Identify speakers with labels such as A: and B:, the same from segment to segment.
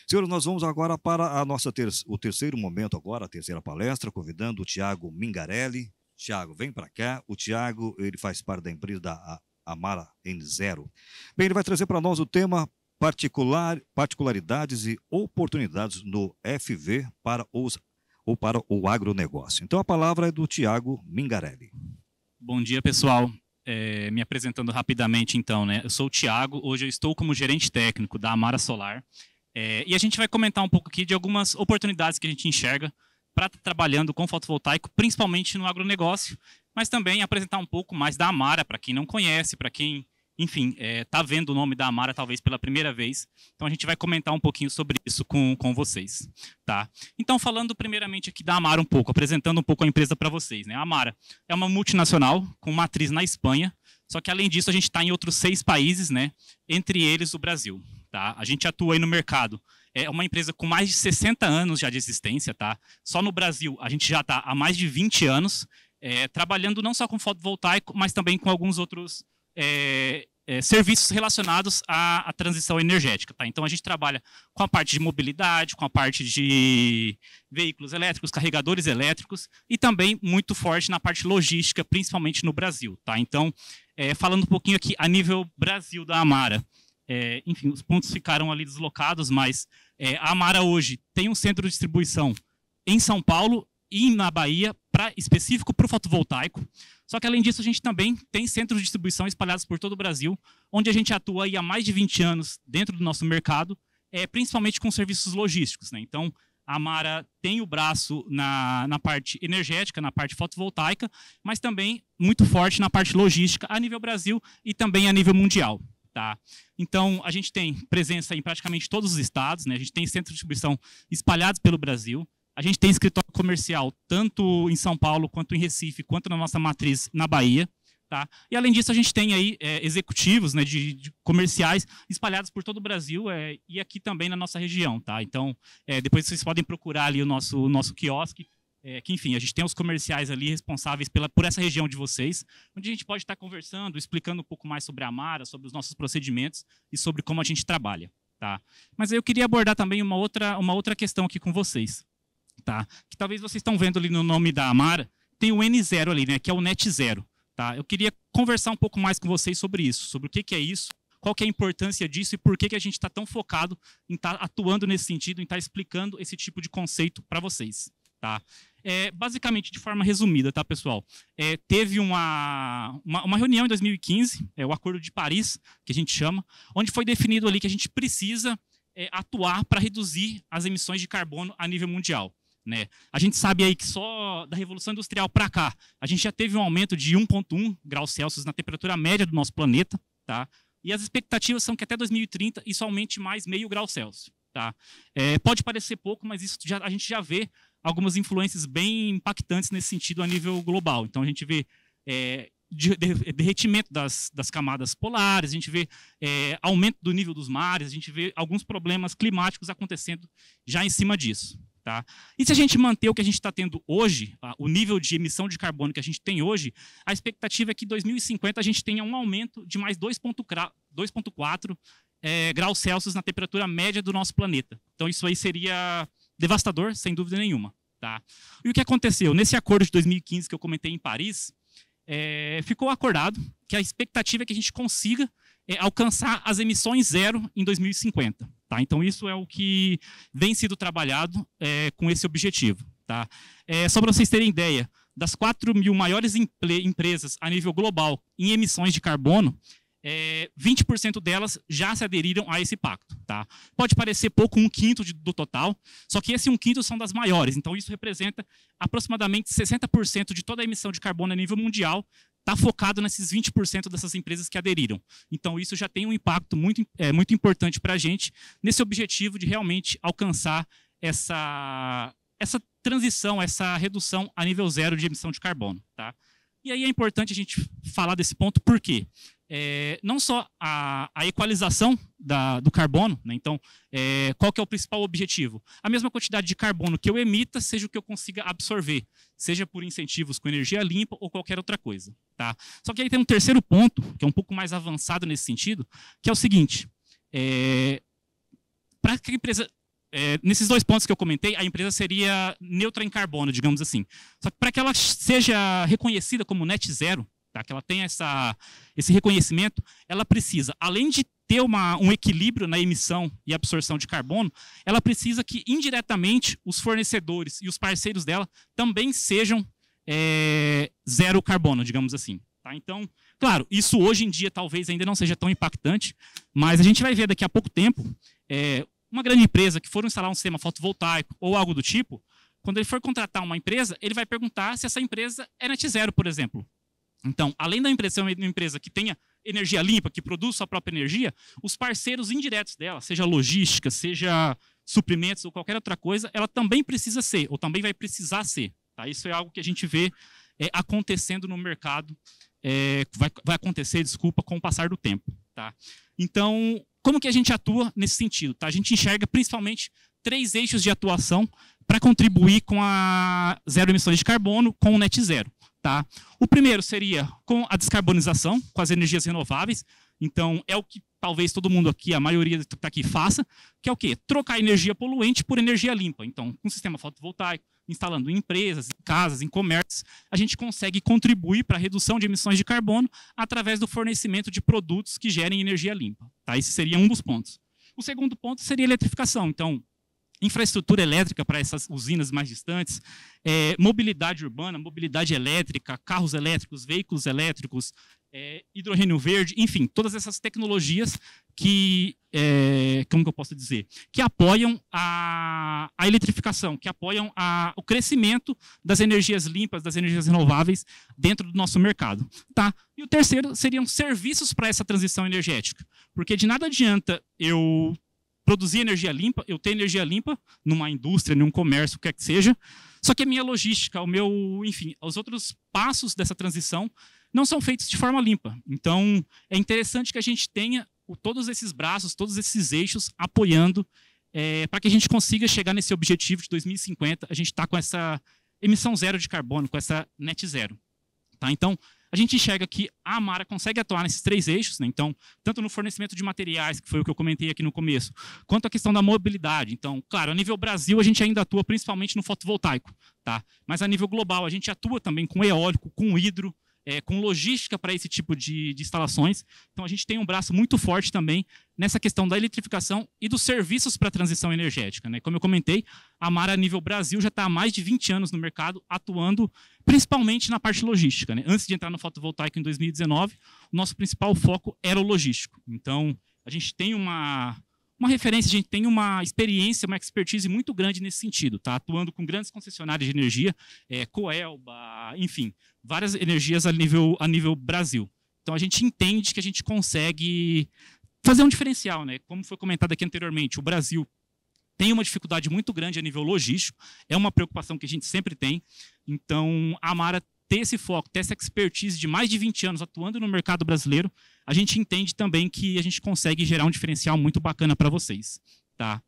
A: Senhores, nós vamos agora para o terceiro momento agora, a terceira palestra, convidando o Tiago Mingarelli. Tiago, vem para cá. O Tiago, ele faz parte da empresa da Amara N0. Bem, ele vai trazer para nós o tema particularidades e oportunidades no FV para o agronegócio. Então, a palavra é do Tiago Mingarelli.
B: Bom dia, pessoal. Me apresentando rapidamente, então, né? Eu sou o Tiago, hoje eu estou como gerente técnico da Amara Solar. E a gente vai comentar um pouco aqui de algumas oportunidades que a gente enxerga para estar trabalhando com fotovoltaico, principalmente no agronegócio, mas também apresentar um pouco mais da Amara, para quem não conhece, para quem, enfim, está vendo o nome da Amara talvez pela primeira vez. Então a gente vai comentar um pouquinho sobre isso com vocês. Tá? Então, falando primeiramente aqui da Amara um pouco, apresentando um pouco a empresa para vocês. Né? A Amara é uma multinacional com matriz na Espanha, só que além disso a gente está em outros 6 países, né? Entre eles o Brasil. Tá? A gente atua aí no mercado. É uma empresa com mais de 60 anos já de existência. Tá? Só no Brasil a gente já está há mais de 20 anos trabalhando não só com fotovoltaico, mas também com alguns outros serviços relacionados à transição energética. Tá? Então a gente trabalha com a parte de mobilidade, com a parte de veículos elétricos, carregadores elétricos e também muito forte na parte logística, principalmente no Brasil. Tá? Então, falando um pouquinho aqui a nível Brasil da Amara, enfim, os pontos ficaram ali deslocados, mas a Amara hoje tem um centro de distribuição em São Paulo e na Bahia, específico para o fotovoltaico. Só que, além disso, a gente também tem centros de distribuição espalhados por todo o Brasil, onde a gente atua aí há mais de 20 anos dentro do nosso mercado, principalmente com serviços logísticos. Né? Então, a Amara tem o braço na parte energética, na parte fotovoltaica, mas também muito forte na parte logística a nível Brasil e também a nível mundial. Tá? Então, a gente tem presença em praticamente todos os estados, né? A gente tem centros de distribuição espalhados pelo Brasil. A gente tem escritório comercial tanto em São Paulo, quanto em Recife, quanto na nossa matriz na Bahia. Tá? E, além disso, a gente tem aí executivos, né, de comerciais espalhados por todo o Brasil e aqui também na nossa região. Tá? Então, depois vocês podem procurar ali o nosso quiosque, que, enfim, a gente tem os comerciais ali responsáveis por essa região de vocês, onde a gente pode estar conversando, explicando um pouco mais sobre a Amara, sobre os nossos procedimentos e sobre como a gente trabalha. Tá? Mas eu queria abordar também uma outra questão aqui com vocês. Tá? Que talvez vocês estão vendo ali no nome da Amara, tem o N0 ali, né? Que é o Net Zero. Tá? Eu queria conversar um pouco mais com vocês sobre isso, sobre o que é isso, qual que é a importância disso e por que a gente está tão focado em estar atuando nesse sentido, em estar explicando esse tipo de conceito para vocês. Tá? Basicamente, de forma resumida, tá, pessoal? Teve uma reunião em 2015, o Acordo de Paris, que a gente chama, onde foi definido ali que a gente precisa atuar para reduzir as emissões de carbono a nível mundial. Né? A gente sabe aí que só da Revolução Industrial para cá, a gente já teve um aumento de 1,1 graus Celsius na temperatura média do nosso planeta, tá? E as expectativas são que até 2030 isso aumente mais meio grau Celsius. Tá? Pode parecer pouco, mas isso a gente já vê algumas influências bem impactantes nesse sentido a nível global. Então a gente vê derretimento das camadas polares, a gente vê aumento do nível dos mares, a gente vê alguns problemas climáticos acontecendo já em cima disso. Tá? E se a gente manter o que a gente está tendo hoje, o nível de emissão de carbono que a gente tem hoje, a expectativa é que em 2050 a gente tenha um aumento de mais 2,4 graus Celsius na temperatura média do nosso planeta. Então isso aí seria devastador, sem dúvida nenhuma. Tá? E o que aconteceu? Nesse acordo de 2015 que eu comentei em Paris, ficou acordado que a expectativa é que a gente consiga alcançar as emissões zero em 2050. Tá? Então isso é o que vem sido trabalhado com esse objetivo. Tá? Só para vocês terem ideia, das 4.000 maiores empresas a nível global em emissões de carbono, 20% delas já se aderiram a esse pacto. Tá? Pode parecer pouco, 1/5 do total, só que esse 1/5 são das maiores. Então isso representa aproximadamente 60% de toda a emissão de carbono a nível mundial, está focado nesses 20% dessas empresas que aderiram. Então isso já tem um impacto muito importante para a gente nesse objetivo de realmente alcançar essa transição, essa redução a nível zero de emissão de carbono. Tá? E aí é importante a gente falar desse ponto, por quê? Não só a equalização do carbono, né? Então, qual que é o principal objetivo? A mesma quantidade de carbono que eu emita, seja o que eu consiga absorver, seja por incentivos com energia limpa ou qualquer outra coisa. Tá? Só que aí tem um terceiro ponto, que é um pouco mais avançado nesse sentido, que é o seguinte, para que a empresa nesses 2 pontos que eu comentei, a empresa seria neutra em carbono, digamos assim. Só que para que ela seja reconhecida como net zero, tá, que ela tenha esse reconhecimento, ela precisa, além de ter um equilíbrio na emissão e absorção de carbono, ela precisa que, indiretamente, os fornecedores e os parceiros dela também sejam zero carbono, digamos assim. Tá? Então, claro, isso hoje em dia talvez ainda não seja tão impactante, mas a gente vai ver daqui a pouco tempo uma grande empresa que for instalar um sistema fotovoltaico ou algo do tipo, quando ele for contratar uma empresa, ele vai perguntar se essa empresa é net zero, por exemplo. Então, além da empresa ser uma empresa que tenha energia limpa, que produz sua própria energia, os parceiros indiretos dela, seja logística, seja suprimentos ou qualquer outra coisa, ela também precisa ser, ou também vai precisar ser. Tá? Isso é algo que a gente vê acontecendo no mercado, vai acontecer, desculpa, com o passar do tempo. Tá? Então, como que a gente atua nesse sentido? Tá? A gente enxerga principalmente 3 eixos de atuação para contribuir com a zero emissões de carbono, com o net zero. Tá? O primeiro seria com a descarbonização, com as energias renováveis. Então, é o que talvez todo mundo aqui, a maioria que está aqui, faça, que é o quê? Trocar energia poluente por energia limpa. Então, com o sistema fotovoltaico, instalando em empresas, em casas, em comércios, a gente consegue contribuir para a redução de emissões de carbono através do fornecimento de produtos que gerem energia limpa. Tá? Esse seria um dos pontos. O segundo ponto seria a eletrificação. Então, infraestrutura elétrica para essas usinas mais distantes, mobilidade urbana, mobilidade elétrica, carros elétricos, veículos elétricos, hidrogênio verde, enfim, todas essas tecnologias que, como que eu posso dizer, que apoiam a eletrificação, que apoiam o crescimento das energias limpas, das energias renováveis dentro do nosso mercado. Tá? E o terceiro seriam serviços para essa transição energética, porque de nada adianta eu produzir energia limpa, eu ter energia limpa numa indústria, num comércio, o que quer que seja, só que a minha logística, enfim, os outros passos dessa transição não são feitos de forma limpa. Então, é interessante que a gente tenha todos esses braços, todos esses eixos apoiando para que a gente consiga chegar nesse objetivo de 2050, a gente está com essa emissão zero de carbono, com essa net zero. Tá? Então, a gente enxerga que a Amara consegue atuar nesses 3 eixos, né? Então, tanto no fornecimento de materiais, que foi o que eu comentei aqui no começo, quanto a questão da mobilidade. Então, claro, a nível Brasil, a gente ainda atua principalmente no fotovoltaico, tá? Mas a nível global, a gente atua também com eólico, com hidro, com logística para esse tipo de instalações. Então, a gente tem um braço muito forte também nessa questão da eletrificação e dos serviços para a transição energética. Né? Como eu comentei, a Amara, a nível Brasil, já está há mais de 20 anos no mercado, atuando principalmente na parte logística. Né? Antes de entrar no fotovoltaico em 2019, o nosso principal foco era o logístico. Então, a gente tem uma referência, a gente tem uma experiência, uma expertise muito grande nesse sentido, tá? Atuando com grandes concessionárias de energia, Coelba, enfim, várias energias a nível Brasil. Então, a gente entende que a gente consegue fazer um diferencial, né? Como foi comentado aqui anteriormente, o Brasil tem uma dificuldade muito grande a nível logístico, é uma preocupação que a gente sempre tem. Então, a Amara ter esse foco, ter essa expertise de mais de 20 anos atuando no mercado brasileiro, a gente entende também que a gente consegue gerar um diferencial muito bacana para vocês. Tá?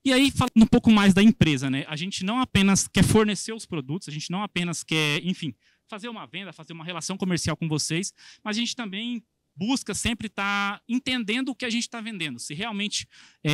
B: E aí, falando um pouco mais da empresa, né? A gente não apenas quer fornecer os produtos, a gente não apenas quer, enfim, fazer uma venda, fazer uma relação comercial com vocês, mas a gente também busca sempre estar entendendo o que a gente está vendendo, se realmente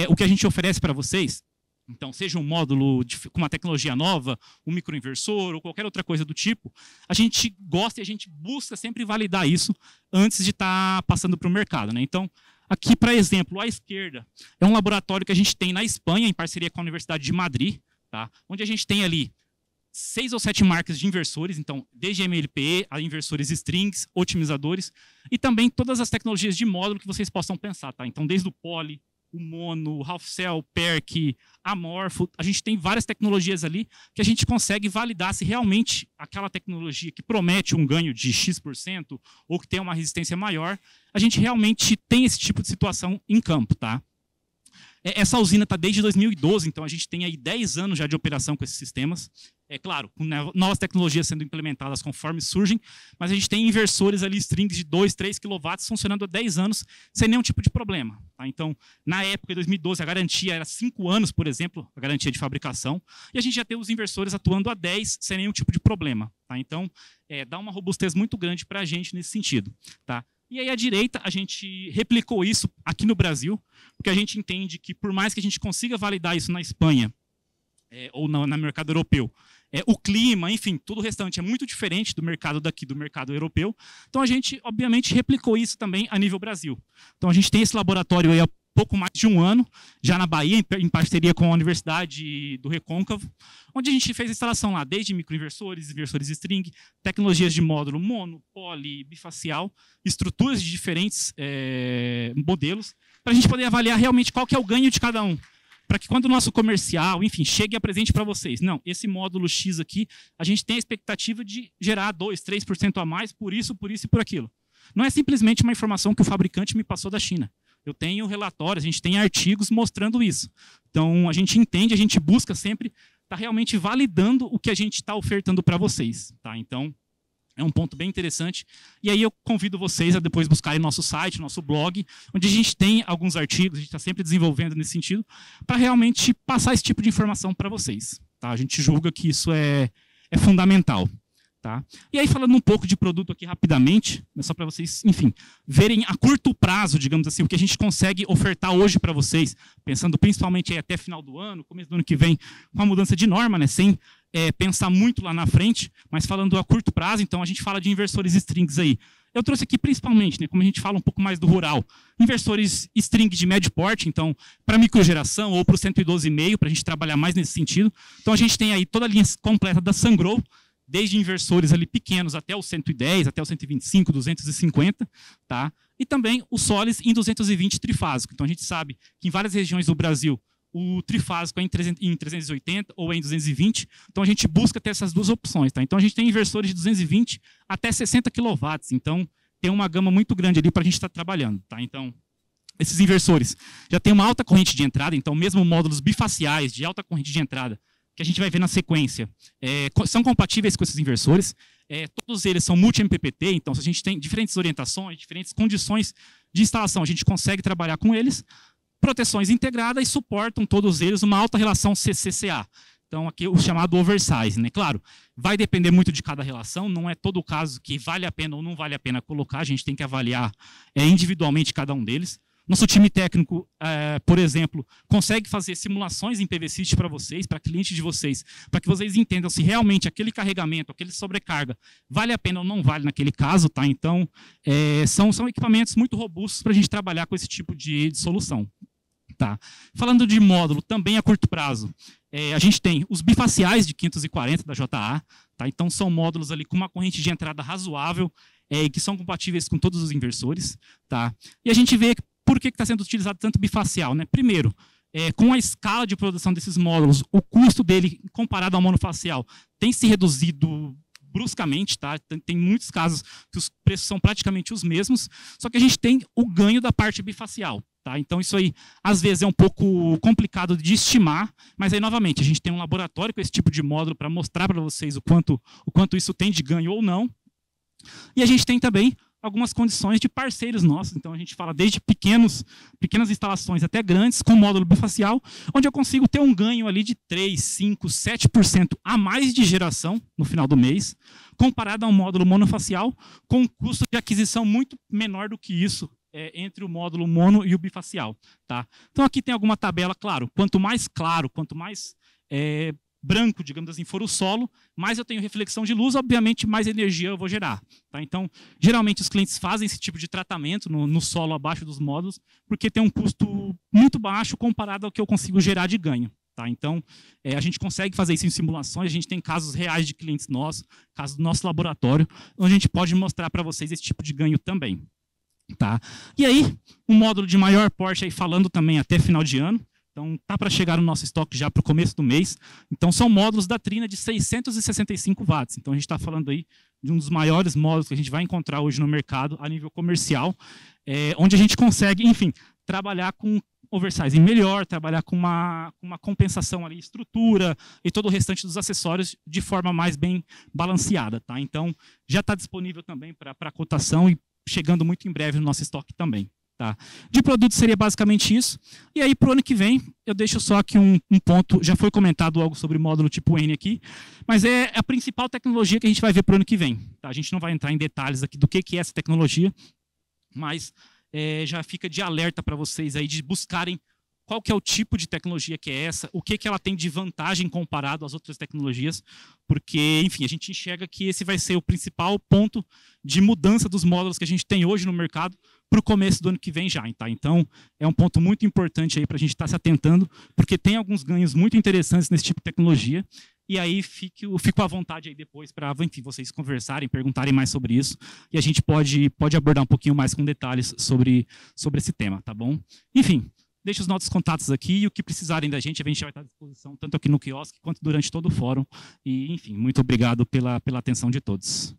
B: o que a gente oferece para vocês. Então, seja um módulo com uma tecnologia nova, um microinversor ou qualquer outra coisa do tipo, a gente gosta e a gente busca sempre validar isso antes de estar passando para o mercado. Né? Então, aqui, para exemplo, à esquerda, é um laboratório que a gente tem na Espanha, em parceria com a Universidade de Madrid, tá? Onde a gente tem ali 6 ou 7 marcas de inversores, então, desde MLPE a inversores strings, otimizadores, e também todas as tecnologias de módulo que vocês possam pensar. Tá? Então, desde o poly, o mono, o half cell, PERC, amorfo, a gente tem várias tecnologias ali que a gente consegue validar se realmente aquela tecnologia que promete um ganho de X% ou que tem uma resistência maior, a gente realmente tem esse tipo de situação em campo, tá? Essa usina está desde 2012, então a gente tem aí 10 anos já de operação com esses sistemas. É claro, com novas tecnologias sendo implementadas conforme surgem, mas a gente tem inversores ali, strings de 2, 3 kW funcionando há 10 anos sem nenhum tipo de problema. Tá? Então, na época de 2012, a garantia era 5 anos, por exemplo, a garantia de fabricação, e a gente já tem os inversores atuando há 10 sem nenhum tipo de problema. Tá? Então, dá uma robustez muito grande para a gente nesse sentido. Tá? E aí, à direita, a gente replicou isso aqui no Brasil, porque a gente entende que, por mais que a gente consiga validar isso na Espanha, ou no mercado europeu, o clima, enfim, tudo o restante é muito diferente do mercado daqui, do mercado europeu. Então, a gente, obviamente, replicou isso também a nível Brasil. Então, a gente tem esse laboratório aí há pouco mais de um ano, já na Bahia, em parceria com a Universidade do Recôncavo, onde a gente fez a instalação lá, desde microinversores, inversores string, tecnologias de módulo mono, poly, bifacial, estruturas de diferentes modelos, para a gente poder avaliar realmente qual que é o ganho de cada um. Para que quando o nosso comercial, enfim, chegue a presente para vocês. Não, esse módulo X aqui, a gente tem a expectativa de gerar 2%, 3% a mais por isso e por aquilo. Não é simplesmente uma informação que o fabricante me passou da China. Eu tenho relatórios, a gente tem artigos mostrando isso. Então, a gente entende, a gente busca sempre estar realmente validando o que a gente está ofertando para vocês. Tá? Então, é um ponto bem interessante. E aí eu convido vocês a depois buscarem nosso site, nosso blog, onde a gente tem alguns artigos, a gente está sempre desenvolvendo nesse sentido, para realmente passar esse tipo de informação para vocês. Tá? A gente julga que isso é fundamental. Tá? E aí, falando um pouco de produto aqui rapidamente, só para vocês, enfim, verem a curto prazo, digamos assim, o que a gente consegue ofertar hoje para vocês, pensando principalmente aí até final do ano, começo do ano que vem, com a mudança de norma, né, sem pensar muito lá na frente, mas falando a curto prazo, então a gente fala de inversores strings aí. Eu trouxe aqui principalmente, né, como a gente fala um pouco mais do rural, inversores string de médio porte, então, para microgeração ou para o 112,5, para a gente trabalhar mais nesse sentido. Então, a gente tem aí toda a linha completa da Sungrow, desde inversores ali pequenos até o 110, até o 125, 250, tá? E também o Solis em 220 trifásico. Então a gente sabe que em várias regiões do Brasil o trifásico é em 380 ou é em 220. Então a gente busca ter essas duas opções, tá? Então a gente tem inversores de 220 até 60 kW. Então tem uma gama muito grande ali para a gente estar trabalhando, tá? Então esses inversores já tem uma alta corrente de entrada, então mesmo módulos bifaciais de alta corrente de entrada que a gente vai ver na sequência, são compatíveis com esses inversores. Todos eles são multi-MPPT, então se a gente tem diferentes orientações, diferentes condições de instalação, a gente consegue trabalhar com eles. Proteções integradas e suportam todos eles uma alta relação CCCA. Então, aqui o chamado oversize, né? Claro, vai depender muito de cada relação, não é todo o caso que vale a pena ou não vale a pena colocar, a gente tem que avaliar individualmente cada um deles. Nosso time técnico, por exemplo, consegue fazer simulações em PVSys para vocês, para clientes de vocês, para que vocês entendam se realmente aquele carregamento, aquele sobrecarga, vale a pena ou não vale naquele caso. Tá? Então, são equipamentos muito robustos para a gente trabalhar com esse tipo de solução. Tá? Falando de módulo, também a curto prazo, a gente tem os bifaciais de 540 da JA, tá? Então são módulos ali com uma corrente de entrada razoável, que são compatíveis com todos os inversores. Tá? E a gente vê por que está sendo utilizado tanto bifacial, né? Primeiro, com a escala de produção desses módulos, o custo dele, comparado ao monofacial, tem se reduzido bruscamente, tá? Tem muitos casos que os preços são praticamente os mesmos, só que a gente tem o ganho da parte bifacial. Tá? Então, isso aí, às vezes, é um pouco complicado de estimar, mas aí, novamente, a gente tem um laboratório com esse tipo de módulo para mostrar para vocês o quanto isso tem de ganho ou não. E a gente tem também algumas condições de parceiros nossos. Então, a gente fala desde pequenas instalações até grandes, com módulo bifacial, onde eu consigo ter um ganho ali de 3, 5, 7% a mais de geração no final do mês, comparado a um módulo monofacial, com um custo de aquisição muito menor do que isso, entre o módulo mono e o bifacial. Tá? Então, aqui tem alguma tabela, claro, quanto mais claro, quanto mais branco, digamos assim, for o solo, mais eu tenho reflexão de luz, obviamente, mais energia eu vou gerar. Tá? Então, geralmente, os clientes fazem esse tipo de tratamento no solo abaixo dos módulos, porque tem um custo muito baixo comparado ao que eu consigo gerar de ganho. Tá? Então, a gente consegue fazer isso em simulações, a gente tem casos reais de clientes nossos, casos do nosso laboratório, onde a gente pode mostrar para vocês esse tipo de ganho também. Tá? E aí, um módulo de maior porte, aí, falando também até final de ano. Então, tá para chegar no nosso estoque já para o começo do mês. Então, são módulos da Trina de 665 watts. Então, a gente está falando aí de um dos maiores módulos que a gente vai encontrar hoje no mercado a nível comercial, onde a gente consegue, enfim, trabalhar com oversizing melhor, trabalhar com uma compensação ali, estrutura e todo o restante dos acessórios de forma mais bem balanceada. Tá? Então, já está disponível também para cotação e chegando muito em breve no nosso estoque também. Tá? De produto seria basicamente isso. E aí, para o ano que vem, eu deixo só aqui um ponto, já foi comentado algo sobre módulo tipo N aqui, mas é a principal tecnologia que a gente vai ver para o ano que vem. Tá? A gente não vai entrar em detalhes aqui do que é essa tecnologia, mas já fica de alerta para vocês aí de buscarem qual que é o tipo de tecnologia que é essa, o que ela tem de vantagem comparado às outras tecnologias, porque, enfim, a gente enxerga que esse vai ser o principal ponto de mudança dos módulos que a gente tem hoje no mercado para o começo do ano que vem já. Tá? Então, é um ponto muito importante aí para a gente estar se atentando, porque tem alguns ganhos muito interessantes nesse tipo de tecnologia, e aí fico à vontade aí depois para, enfim, vocês conversarem, perguntarem mais sobre isso, e a gente pode abordar um pouquinho mais com detalhes sobre esse tema, tá bom? Enfim, deixe os nossos contatos aqui e o que precisarem da gente, a gente vai estar à disposição, tanto aqui no quiosque quanto durante todo o fórum. E, enfim, muito obrigado pela atenção de todos.